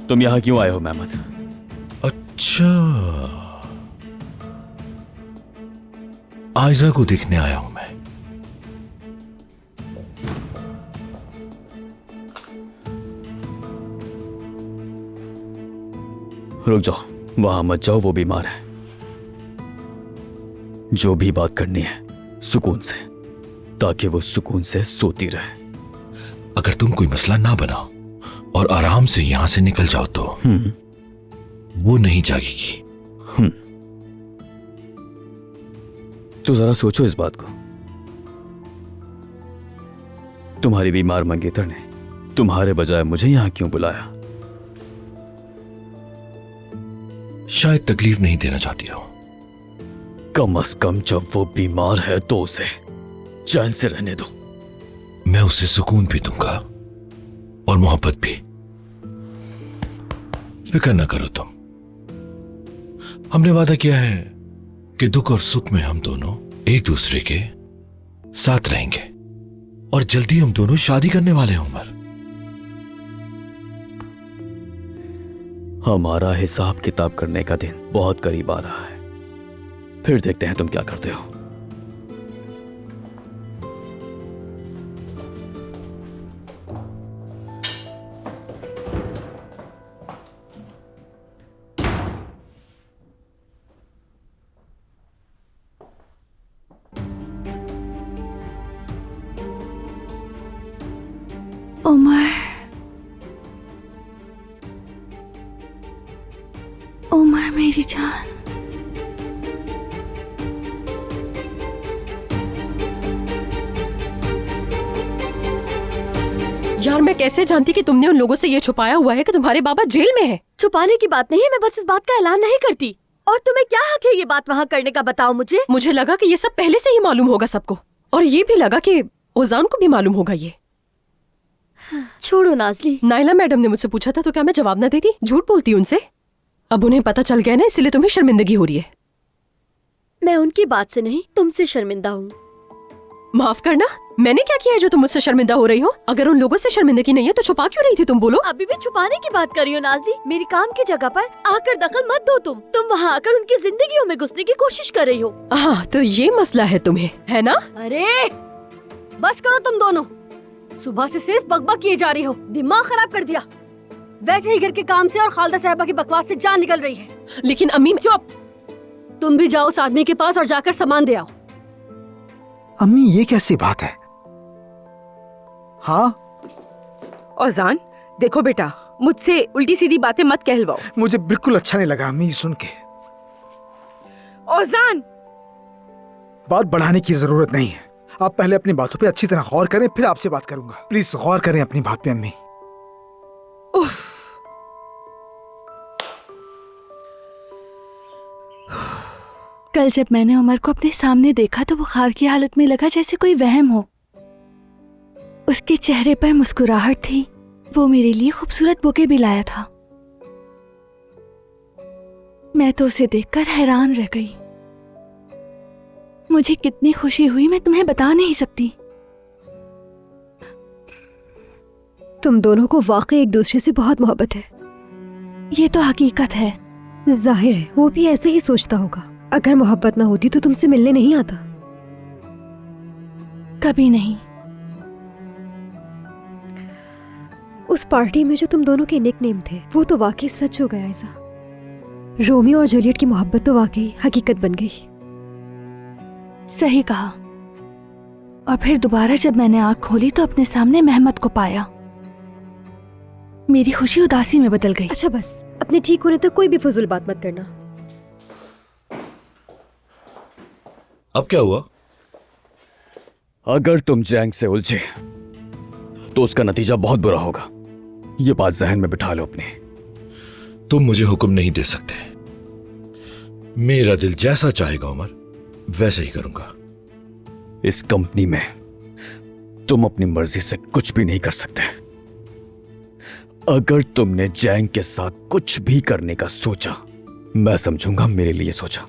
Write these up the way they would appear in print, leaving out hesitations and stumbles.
तुम यहाँ क्यों आए हो मेहमद? अच्छा, आयजा को देखने आया हूं मैं। रुक जाओ, वहां मत जाओ, वो बीमार है। जो भी बात करनी है सुकून से, ताकि वो सुकून से सोती रहे। अगर तुम कोई मसला ना बनाओ और आराम से यहां से निकल जाओ तो वो नहीं जागेगी। तो जरा सोचो इस बात को। तुम्हारी बीमार मंगेतर ने तुम्हारे बजाय मुझे यहां क्यों बुलाया? शायद तकलीफ नहीं देना चाहती हो। कम से कम जब वो बीमार है तो उसे चैन से रहने दो। मैं उसे सुकून भी दूंगा और मोहब्बत भी। फिक्र ना करो तुम। हमने वादा किया है कि दुख और सुख में हम दोनों एक दूसरे के साथ रहेंगे और जल्दी हम दोनों शादी करने वाले हैं उमर। हमारा हिसाब किताब करने का दिन बहुत करीब आ रहा है। फिर देखते हैं तुम क्या करते हो। उमर, उमर मेरी जान। यार मैं कैसे जानती कि तुमने उन लोगों से ये छुपाया हुआ है कि तुम्हारे बाबा जेल में है? छुपाने की बात नहीं है, मैं बस इस बात का ऐलान नहीं करती। और तुम्हें क्या हक है ये बात वहाँ करने का, बताओ मुझे। मुझे लगा कि ये सब पहले से ही मालूम होगा सबको, और ये भी लगा कि ओजान को भी मालूम होगा ये। छोड़ो नाज़ली। नाइला मैडम ने मुझसे पूछा था तो क्या मैं जवाब न देती? झूठ बोलती उनसे। अब उन्हें पता चल गया ना, इसलिए तुम्हें शर्मिंदगी हो रही है। मैं उनकी बात से नहीं, तुमसे शर्मिंदा हूँ। माफ करना, मैंने क्या किया है जो तुम मुझसे शर्मिंदा हो रही हो? अगर उन लोगों से शर्मिंदगी नहीं है तो छुपा क्यों रही थी तुम? बोलो। अभी भी छुपाने की बात कर रही हो नाज़ली? मेरी काम की जगह पर आकर दखल मत दो तुम वहाँ आकर उनकी जिंदगियों में घुसने की कोशिश कर रही हो। हाँ, तो ये मसला है तुम्हें, है ना? अरे बस करो तुम दोनों, सुबह से सिर्फ बकबक किए जा रही हो, दिमाग खराब कर दिया। वैसे ही घर के काम से और खालदा साहबा की बकवास से जान निकल रही है। लेकिन अम्मी। चुप, तुम भी जाओ उस आदमी के पास और जाकर सामान दे आओ। अम्मी ये कैसी बात है? हाँ औजान, देखो बेटा, मुझसे उल्टी सीधी बातें मत कहलवाओ। मुझे बिल्कुल अच्छा नहीं लगा अम्मी सुन के। औजान, बात बढ़ाने की जरूरत नहीं है। आप पहले अपनी बातों पे अच्छी तरह गौर करें, फिर आपसे बात करूंगा। प्लीज गौर करें अपनी बात पे अम्मी। उफ। कल जब मैंने उमर को अपने सामने देखा तो बुखार की हालत में लगा जैसे कोई वहम हो। उसके चेहरे पर मुस्कुराहट थी। वो मेरे लिए खूबसूरत बुके भी लाया था। मैं तो उसे देखकर हैरान रह गई। मुझे कितनी खुशी हुई मैं तुम्हें बता नहीं सकती। तुम दोनों को वाकई एक दूसरे से बहुत मोहब्बत है। ये तो हकीकत है। जाहिर है वो भी ऐसे ही सोचता होगा। अगर मोहब्बत ना होती तो तुमसे मिलने नहीं आता। कभी नहीं। उस पार्टी में जो तुम दोनों के निकनेम थे वो तो वाकई सच हो गया। ऐसा रोमियो और जूलियट की मोहब्बत तो वाकई हकीकत बन गई। सही कहा। और फिर दोबारा जब मैंने आंख खोली तो अपने सामने मेहमद को पाया। मेरी खुशी उदासी में बदल गई। अच्छा बस, अपने ठीक होने तक कोई भी फजूल बात मत करना। अब क्या हुआ? अगर तुम जैंग से उलझे तो उसका नतीजा बहुत बुरा होगा। ये बात जहन में बिठा लो अपने। तुम मुझे हुक्म नहीं दे सकते। मेरा दिल जैसा चाहेगा उमर, वैसे ही करूंगा। इस कंपनी में तुम अपनी मर्जी से कुछ भी नहीं कर सकते। अगर तुमने जैंग के साथ कुछ भी करने का सोचा, मैं समझूंगा मेरे लिए सोचा,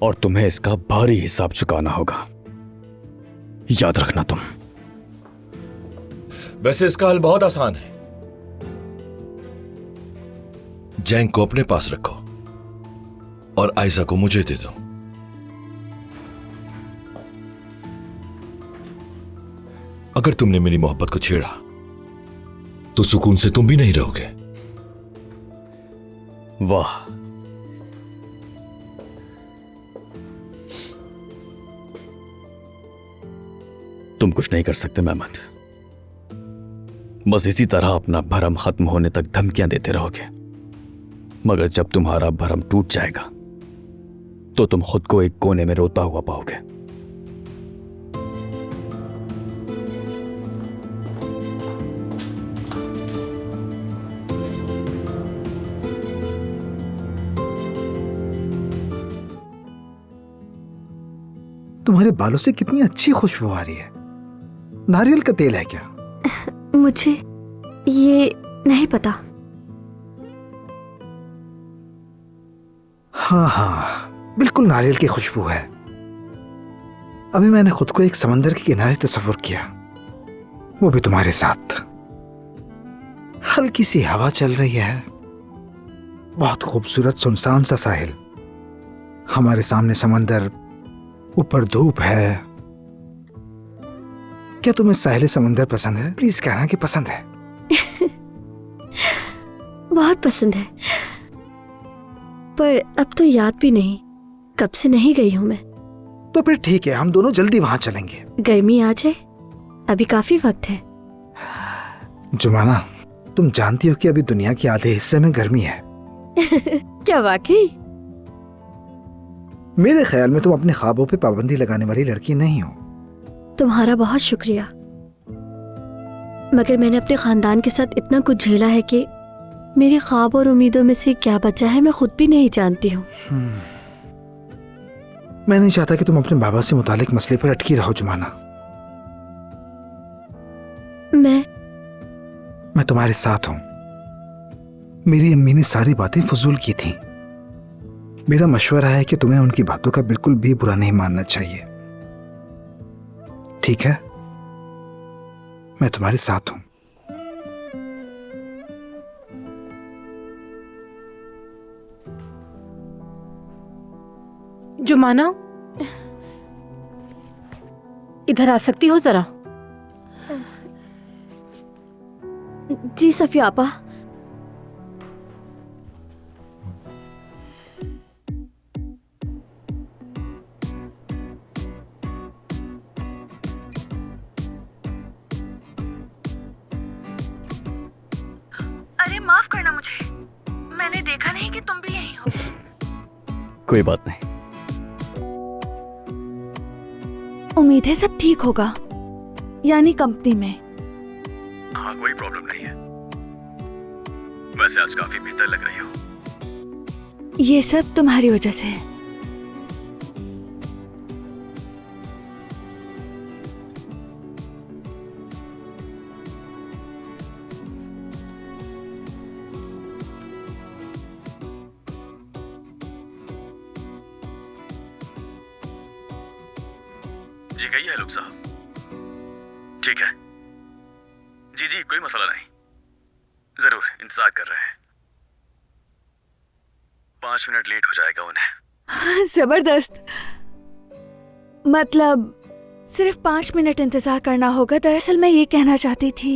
और तुम्हें इसका भारी हिसाब चुकाना होगा। याद रखना तुम। वैसे इसका हल बहुत आसान है। जैंग को अपने पास रखो और आयजा को मुझे दे दो। अगर तुमने मेरी मोहब्बत को छेड़ा तो सुकून से तुम भी नहीं रहोगे। वाह, तुम कुछ नहीं कर सकते मेहमद। बस इसी तरह अपना भरम खत्म होने तक धमकियां देते रहोगे, मगर जब तुम्हारा भरम टूट जाएगा तो तुम खुद को एक कोने में रोता हुआ पाओगे। तुम्हारे बालों से कितनी अच्छी खुशबू आ रही है। नारियल का तेल है क्या? मुझे ये नहीं पता। हाँ हाँ, बिल्कुल नारियल की खुशबू है। अभी मैंने खुद को एक समंदर के किनारे तस्वुर किया, वो भी तुम्हारे साथ। हल्की सी हवा चल रही है, बहुत खूबसूरत सुनसान सा साहिल, हमारे सामने समंदर, ऊपर धूप है। क्या तुम्हें साहिल समंदर पसंद है? प्लीज कहना कि पसंद है। बहुत पसंद है, पर अब तो याद भी नहीं, कब से नहीं गई हूं मैं। तो फिर ठीक है, हम दोनों जल्दी वहां चलेंगे। गर्मी आ जाए, अभी काफी वक्त है। जुमाना, तुम जानती हो कि अभी दुनिया के आधे हिस्से में गर्मी है। क्या वाकई? मेरे ख्याल में तुम अपने ख्वाबों पे पाबंदी लगाने वाली लड़की नहीं हो। तुम्हारा बहुत शुक्रिया, मगर मैंने अपने खानदान के साथ इतना कुछ झेला है कि मेरे ख्वाब और उम्मीदों में से क्या बचा है मैं खुद भी नहीं जानती हूँ। मैं नहीं चाहता कि तुम अपने बाबा से मुतालिक मसले पर अटकी रहो जुमाना। मैं तुम्हारे साथ हूं। मेरी अम्मी ने सारी बातें फजूल की थी। मेरा मशवरा है कि तुम्हें उनकी बातों का बिल्कुल भी बुरा नहीं मानना चाहिए, ठीक है? मैं तुम्हारे साथ हूं। जुमाना, इधर आ सकती हो जरा? जी सफिया आपा। अरे माफ करना मुझे, मैंने देखा नहीं कि तुम भी यहीं हो। कोई बात नहीं। उम्मीद है सब ठीक होगा, यानी कंपनी में। हाँ, कोई प्रॉब्लम नहीं है। वैसे आज काफी बेहतर लग रही हो। ये सब तुम्हारी वजह से है। जी कहिए हेलो साहब। ठीक है जी जी, कोई मसला नहीं, जरूर इंतजार कर रहे हैं। 5 मिनट लेट हो जाएगा उन्हें। जबरदस्त। मतलब सिर्फ 5 मिनट इंतजार करना होगा। दरअसल मैं ये कहना चाहती थी,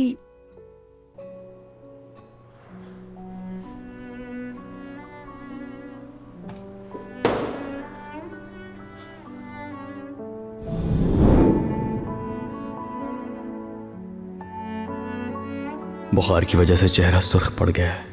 बुखार की वजह से चेहरा सुर्ख पड़ गया है।